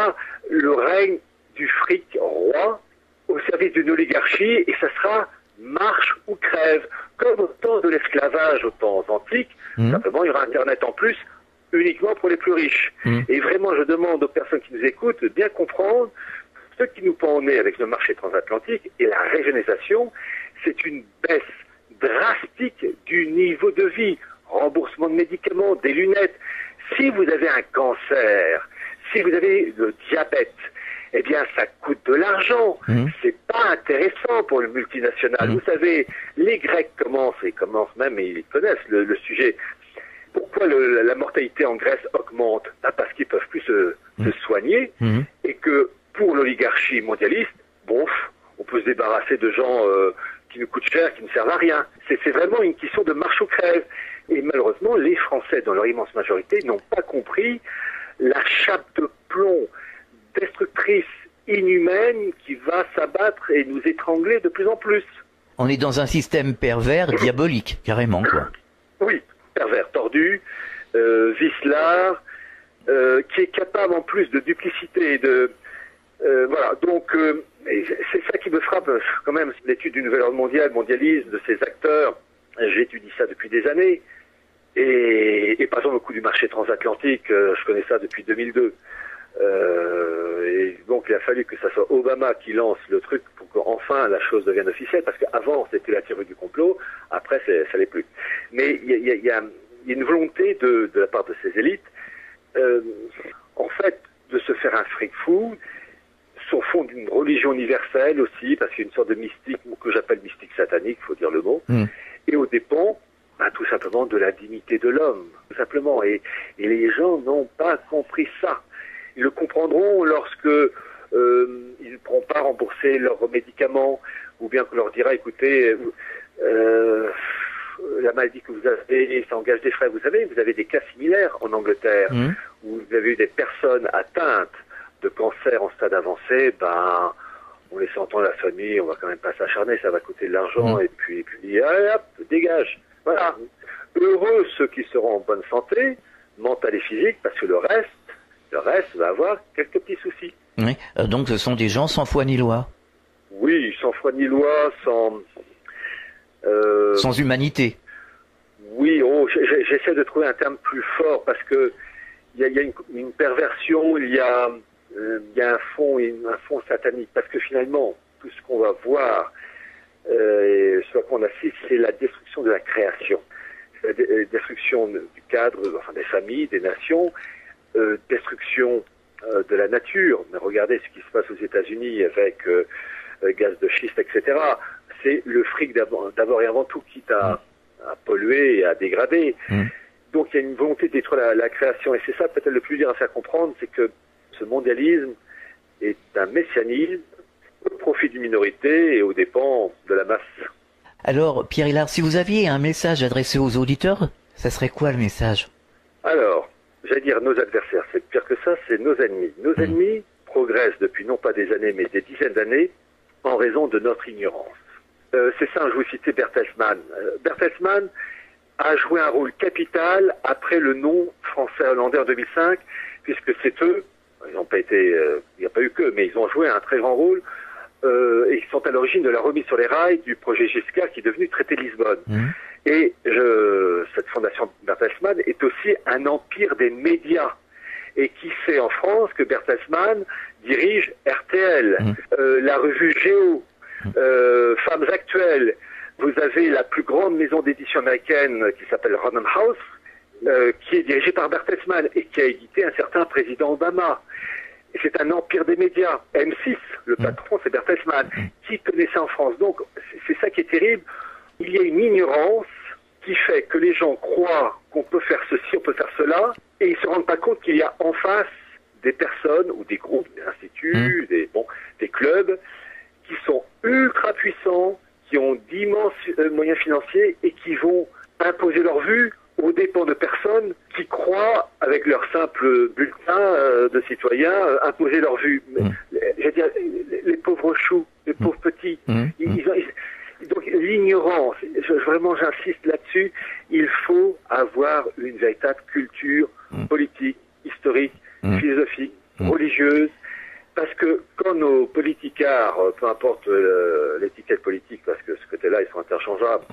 sera le règne du fric roi au service d'une oligarchie, et ça sera marche ou crève. Comme au temps de l'esclavage, au temps antique, simplement il y aura Internet en plus, uniquement pour les plus riches. Et vraiment, je demande aux personnes qui nous écoutent de bien comprendre ce qui nous pend au nez avec le marché transatlantique et la régionalisation, c'est une baisse drastique du niveau de vie, remboursement de médicaments, des lunettes. Si vous avez un cancer, si vous avez le diabète, eh bien, ça coûte de l'argent. C'est pas intéressant pour le multinational. Vous savez, les Grecs commencent même, et ils connaissent le sujet. Pourquoi la mortalité en Grèce augmente? Parce qu'ils peuvent plus se soigner, et que pour l'oligarchie mondialiste, on peut se débarrasser de gens qui nous coûtent cher, qui ne servent à rien. C'est vraiment une question de marche ou crève. Et malheureusement, les Français, dans leur immense majorité, n'ont pas compris la chape de plomb destructrice, inhumaine, qui va s'abattre et nous étrangler de plus en plus. On est dans un système pervers, diabolique, carrément, quoi. Oui, pervers, tordu, vicelard, qui est capable en plus de duplicité et de... voilà, donc c'est ça qui me frappe quand même, l'étude du nouvel ordre mondial, mondialiste, de ces acteurs. J'étudie ça depuis des années. Et par exemple, au coup du marché transatlantique, je connais ça depuis 2002. Et donc il a fallu que ça soit Obama qui lance le truc pour qu'enfin la chose devienne officielle, parce qu'avant c'était la théorie du complot, après ça l'est plus. Mais il y a une volonté de la part de ces élites, en fait, de se faire un fric fou, sur fond d'une religion universelle aussi, parce qu'il y a une sorte de mystique que j'appelle mystique satanique, il faut dire le mot, et aux dépens, tout simplement de la dignité de l'homme, tout simplement. Et les gens n'ont pas compris ça. Ils le comprendront lorsque ils ne pourront pas rembourser leurs médicaments, ou bien qu'on leur dira, écoutez, la maladie que vous avez, ça engage des frais. Vous savez, vous avez des cas similaires en Angleterre, où vous avez eu des personnes atteintes de cancer en stade avancé, on laisse entendre la famille, on va quand même pas s'acharner, ça va coûter de l'argent, et puis hop, dégage. Voilà. Heureux ceux qui seront en bonne santé, mentale et physique, parce que le reste va avoir quelques petits soucis. Oui. Donc ce sont des gens sans foi ni loi. Oui, sans foi ni loi, sans humanité. Oui, j'essaie de trouver un terme plus fort, parce que il y a une perversion, il y a un fond satanique, parce que finalement, tout ce qu'on va voir, soit qu'on assiste, c'est la destruction de la création, la destruction du cadre, enfin des familles, des nations, destruction de la nature. Mais regardez ce qui se passe aux États-Unis avec gaz de schiste, etc. C'est le fric d'abord et avant tout, quitte à polluer et à dégrader. Donc il y a une volonté de détruire la création, et c'est ça peut-être le plus dur à faire comprendre, c'est que ce mondialisme est un messianisme au profit d'une minorité et aux dépens de la masse. Alors, Pierre Hillard, si vous aviez un message adressé aux auditeurs, ça serait quoi le message? Alors, j'allais dire nos adversaires, c'est pire que ça, c'est nos ennemis. Nos ennemis progressent depuis non pas des années, mais des dizaines d'années, en raison de notre ignorance. C'est ça, je vous citais Bertelsmann. Bertelsmann a joué un rôle capital après le non français-hollandais en 2005, puisque c'est eux, ils n'ont pas été, il n'y a pas eu que, mais ils ont joué un très grand rôle, et ils sont à l'origine de la remise sur les rails du projet Giscard qui est devenu traité de Lisbonne. Et cette fondation Bertelsmann est aussi un empire des médias. Et qui sait en France que Bertelsmann dirige RTL, la revue Géo, Femmes Actuelles. Vous avez la plus grande maison d'édition américaine qui s'appelle Random House, qui est dirigée par Bertelsmann et qui a édité un certain président Obama. Et c'est un empire des médias. M6, le patron, c'est Bertelsmann. Qui connaît ça en France? Donc, c'est ça qui est terrible. Il y a une ignorance qui fait que les gens croient qu'on peut faire ceci, on peut faire cela, et ils se rendent pas compte qu'il y a en face des personnes ou des groupes, des instituts, des clubs qui sont ultra puissants, qui ont d'immenses moyens financiers et qui vont imposer leur vue aux dépens de personnes qui croient, avec leur simple bulletin de citoyens, imposer leur vue. Je veux dire, les pauvres choux, les pauvres petits, donc l'ignorance, vraiment j'insiste là-dessus, il faut avoir une véritable culture politique, historique, philosophique, religieuse, parce que quand nos politicards, peu importe l'étiquette politique, parce que ce côté-là, ils sont interchangeables,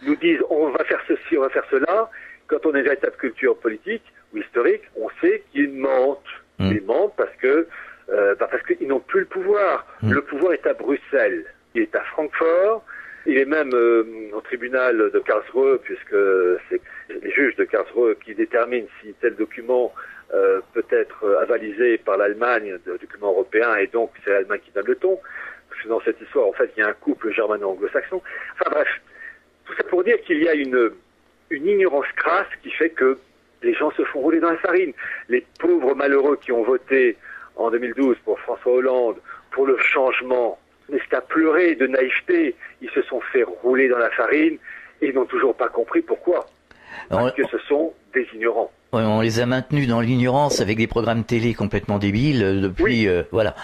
nous disent on va faire ceci, on va faire cela, quand on a une véritable culture politique ou historique, on sait qu'ils mentent. Ils mentent parce qu'ils n'ont plus le pouvoir. Le pouvoir est à Bruxelles, il est à Francfort, il est même au tribunal de Karlsruhe, puisque c'est les juges de Karlsruhe qui déterminent si tel document peut être avalisé par l'Allemagne, de document européen, et donc c'est l'Allemagne qui donne le ton. Parce que dans cette histoire, en fait, il y a un couple germano-anglo-saxon. Enfin bref, tout ça pour dire qu'il y a une ignorance crasse qui fait que les gens se font rouler dans la farine. Les pauvres malheureux qui ont voté en 2012 pour François Hollande, pour le changement, mais c'est à pleurer de naïveté. Ils se sont fait rouler dans la farine et ils n'ont toujours pas compris pourquoi. Parce que ce sont des ignorants. On les a maintenus dans l'ignorance avec des programmes télé complètement débiles depuis, voilà.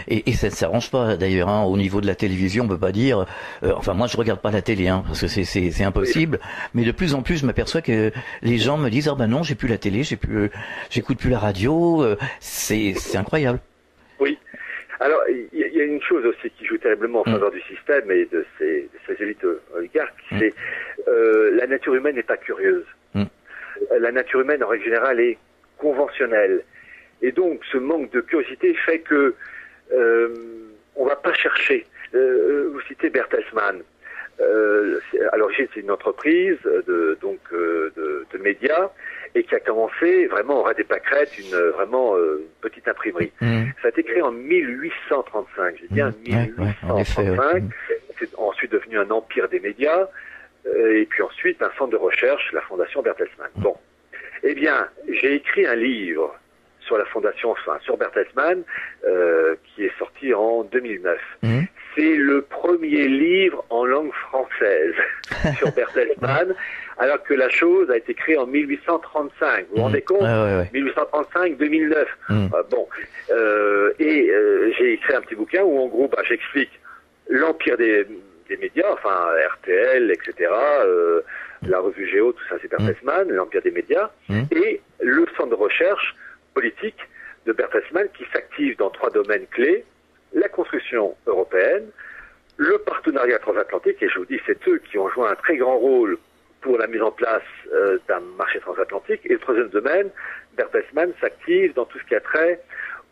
Et ça ne s'arrange pas d'ailleurs. Au niveau de la télévision, on peut pas dire. Enfin, moi, je regarde pas la télé, parce que c'est impossible. Oui. Mais de plus en plus, je m'aperçois que les gens me disent non, j'ai plus la télé, j'écoute plus la radio. C'est incroyable. Oui. Alors, il y a une chose aussi qui joue terriblement en faveur du système et de ces élites oligarques, c'est la nature humaine n'est pas curieuse. La nature humaine, en règle générale, est conventionnelle. Et donc, ce manque de curiosité fait que on va pas chercher. Vous citez Bertelsmann. À l'origine, c'est une entreprise de médias et qui a commencé vraiment au ras des pâquerettes, une petite imprimerie. Ça a été créé en 1835. J'ai bien 1835. C'est ensuite devenu un empire des médias. Et puis ensuite un centre de recherche, la Fondation Bertelsmann. Bon, eh bien, j'ai écrit un livre sur la Fondation, sur Bertelsmann, qui est sorti en 2009. C'est le premier livre en langue française sur Bertelsmann, alors que la chose a été créée en 1835. Vous vous rendez compte 1835-2009. J'ai écrit un petit bouquin où en gros, j'explique l'empire des médias, enfin RTL, etc., la revue Géo, tout ça c'est Bertelsmann, l'empire des médias, et le centre de recherche politique de Bertelsmann qui s'active dans 3 domaines clés: la construction européenne, le partenariat transatlantique, et je vous dis, c'est eux qui ont joué un très grand rôle pour la mise en place d'un marché transatlantique, et le troisième domaine, Bertelsmann s'active dans tout ce qui a trait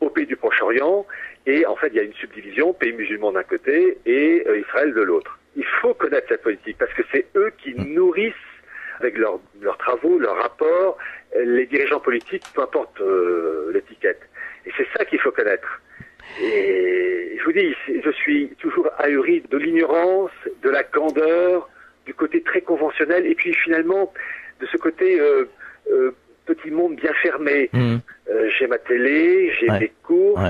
aux pays du Proche-Orient, et en fait il y a une subdivision, pays musulmans d'un côté et Israël de l'autre. Il faut connaître cette politique parce que c'est eux qui nourrissent avec leurs travaux, leurs rapports, les dirigeants politiques, peu importe l'étiquette. Et c'est ça qu'il faut connaître. Et je vous dis, je suis toujours ahuri de l'ignorance, de la candeur, du côté très conventionnel, et puis finalement de ce côté petit monde bien fermé. J'ai ma télé, j'ai mes cours,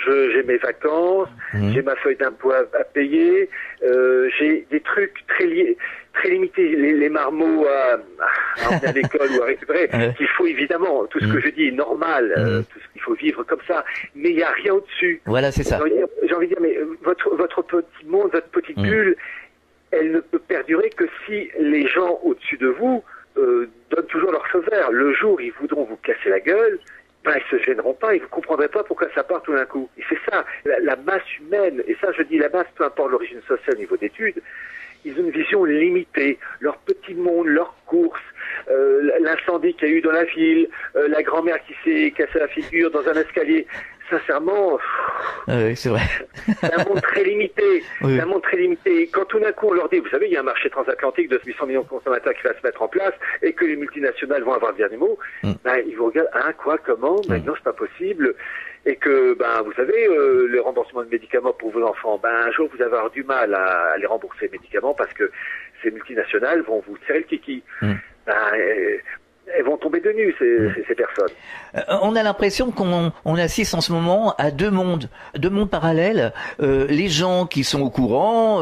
j'ai mes vacances, j'ai ma feuille d'impôt à payer, j'ai des trucs très limités, les marmots à emmener à l'école ou à récupérer, qu'il faut évidemment, tout ce que je dis est normal, tout ce qu'il faut vivre comme ça, mais il n'y a rien au-dessus. Voilà, c'est ça. J'ai envie de dire, mais votre petit monde, votre petite bulle, elle ne peut perdurer que si les gens au-dessus de vous donnent toujours leur feu vert. Le jour où ils voudront vous casser la gueule, ils se gêneront pas, ils ne comprendrez pas pourquoi ça part tout d'un coup. Et c'est ça, la masse humaine, et ça je dis la masse, peu importe l'origine sociale au niveau d'études, ils ont une vision limitée, leur petit monde, leurs courses, l'incendie qu'il y a eu dans la ville, la grand-mère qui s'est cassée la figure dans un escalier. Sincèrement, c'est vrai. C'est un monde très limité. C'est un monde très limité. Quand tout d'un coup on leur dit, vous savez, il y a un marché transatlantique de 800 millions de consommateurs qui va se mettre en place et que les multinationales vont avoir le dernier mot, ils vous regardent, quoi, comment, maintenant c'est pas possible. Et que, vous savez, le remboursement de médicaments pour vos enfants, un jour vous allez avoir du mal à les rembourser les médicaments parce que ces multinationales vont vous tirer le kiki. Elles vont tomber de nues, ces personnes. On a l'impression qu'on assiste en ce moment à deux mondes parallèles. Les gens qui sont au courant,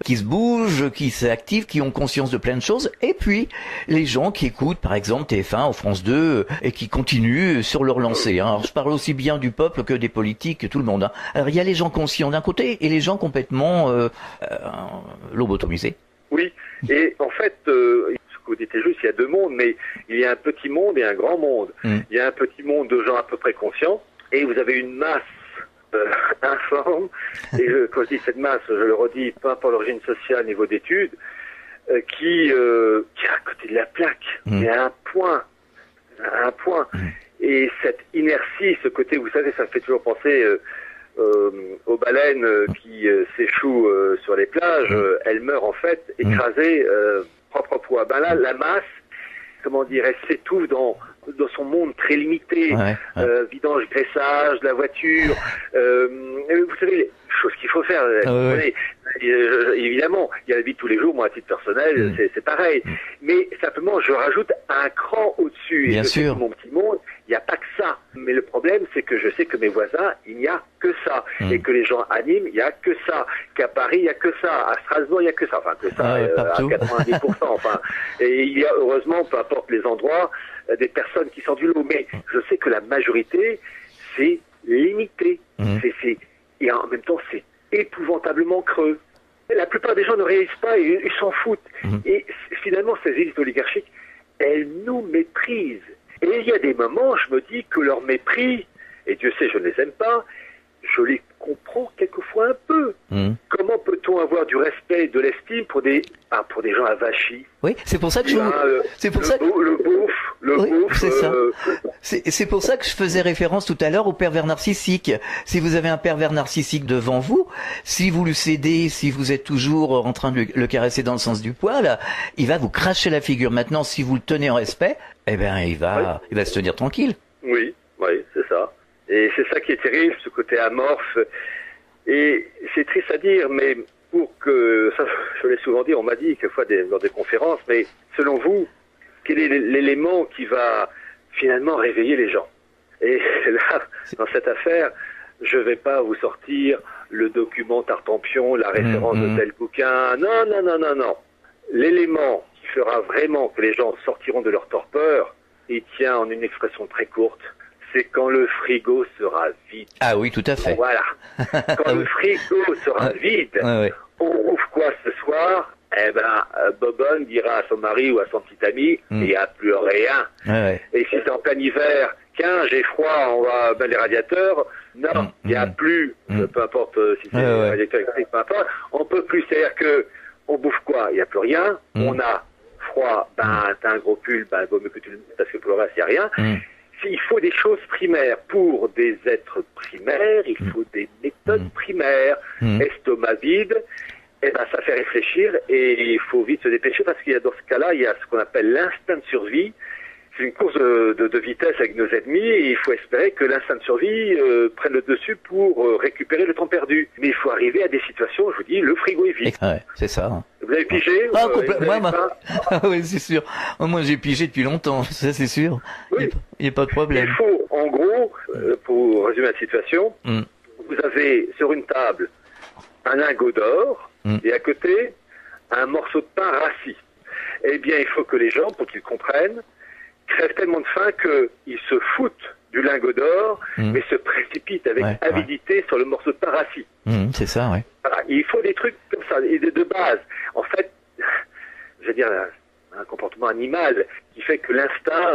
qui se bougent, qui s'activent, qui ont conscience de plein de choses, et puis les gens qui écoutent, par exemple, TF1 ou France 2, et qui continuent sur leur lancée. Alors, je parle aussi bien du peuple que des politiques, tout le monde. Alors, il y a les gens conscients d'un côté et les gens complètement lobotomisés. Oui, et en fait, que vous dites est juste, il y a deux mondes, mais il y a un petit monde et un grand monde. Il y a un petit monde de gens à peu près conscients, et vous avez une masse informe, et quand je dis cette masse, je le redis, peu importe l'origine sociale, niveau d'études, qui est à côté de la plaque, mais à un point. Et cette inertie, ce côté, vous savez, ça me fait toujours penser aux baleines qui s'échouent sur les plages, elles meurent en fait écrasées, propre poids. Ben là, la masse, comment dire, elle s'étouffe dans son monde très limité, vidange, graissage, la voiture, vous savez, les choses qu'il faut faire. Évidemment, il y a la vie de tous les jours, moi à titre personnel, c'est pareil. Mais simplement, je rajoute un cran au-dessus. Bien sûr. Dans mon petit monde, il n'y a pas que ça. Mais le problème, c'est que je sais que mes voisins, il n'y a que ça. Et que les gens à Nîmes, il n'y a que ça. Qu'à Paris, il n'y a que ça. À Strasbourg, il n'y a que ça. Enfin, que ça, à 90%. Enfin, et il y a, heureusement, peu importe les endroits, des personnes qui sortent du lot. Mais je sais que la majorité, c'est limité. Et en même temps, c'est épouvantablement creux. Et la plupart des gens ne réalisent pas, ils s'en foutent. Et finalement, ces élites oligarchiques, elles nous méprisent. Et il y a des moments, je me dis que leur mépris, et Dieu sait, je ne les aime pas, je les comprends quelquefois un peu. Comment peut-on avoir du respect, de l'estime pour des gens avachis? Oui, c'est pour ça que c'est pour ça que je faisais référence tout à l'heure au pervers narcissique. Si vous avez un pervers narcissique devant vous, si vous lui cédez, si vous êtes toujours en train de le caresser dans le sens du poil, il va vous cracher la figure. Maintenant, si vous le tenez en respect, eh ben, il va se tenir tranquille. Oui, c'est ça. Et c'est ça qui est terrible, ce côté amorphe. Et c'est triste à dire, mais pour que, ça je l'ai souvent dit, on m'a dit quelquefois dans des conférences, mais selon vous, quel est l'élément qui va finalement réveiller les gens? Et là, dans cette affaire, je vais pas vous sortir le document Tartampion, la référence de tel bouquin. Non. L'élément qui fera vraiment que les gens sortiront de leur torpeur, il tient en une expression très courte, c'est quand le frigo sera vide. Ah oui, tout à fait. Voilà. Quand le frigo sera vide, on ouvre quoi ce soir? Eh ben, Bobonne dira à son mari ou à son petit ami, il n'y a plus rien. Et si c'est en plein hiver, tiens, j'ai froid, on va les radiateurs. Non, il n'y a plus, peu importe si c'est radiateur électrique, peu importe, on peut plus. C'est-à-dire que on bouffe quoi? Il n'y a plus rien. On a froid, t'as un gros pull, vaut mieux que tu le mettes parce que pour le reste, il n'y a rien. Il faut des choses primaires. Pour des êtres primaires, il faut des méthodes primaires. Estomac vide, ça fait réfléchir et il faut vite se dépêcher parce qu'il y a dans ce cas-là, il y a ce qu'on appelle l'instinct de survie. C'est une course de vitesse avec nos ennemis et il faut espérer que l'instinct de survie prenne le dessus pour récupérer le temps perdu. Mais il faut arriver à des situations, je vous dis, le frigo est vide. C'est ça. Vous avez pigé? Oui, c'est sûr. Moi, j'ai pigé depuis longtemps, ça c'est sûr. Il n'y a pas de problème. Il faut, en gros, pour résumer la situation, vous avez sur une table un lingot d'or et à côté un morceau de pain rassis. Eh bien, il faut que les gens, pour qu'ils comprennent, crèvent tellement de faim qu'ils se foutent du lingot d'or, mais se précipitent avec avidité sur le morceau de pain rassis. C'est ça, Voilà, il faut des trucs comme ça, de base. En fait, je veux dire, un comportement animal qui fait que l'instinct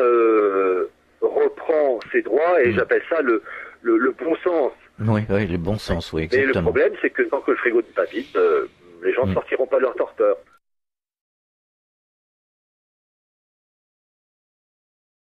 reprend ses droits, et j'appelle ça le bon sens. Oui, le bon sens, exactement. Et le problème, c'est que tant que le frigo n'est pas vide, les gens ne sortiront pas de leur torpeur.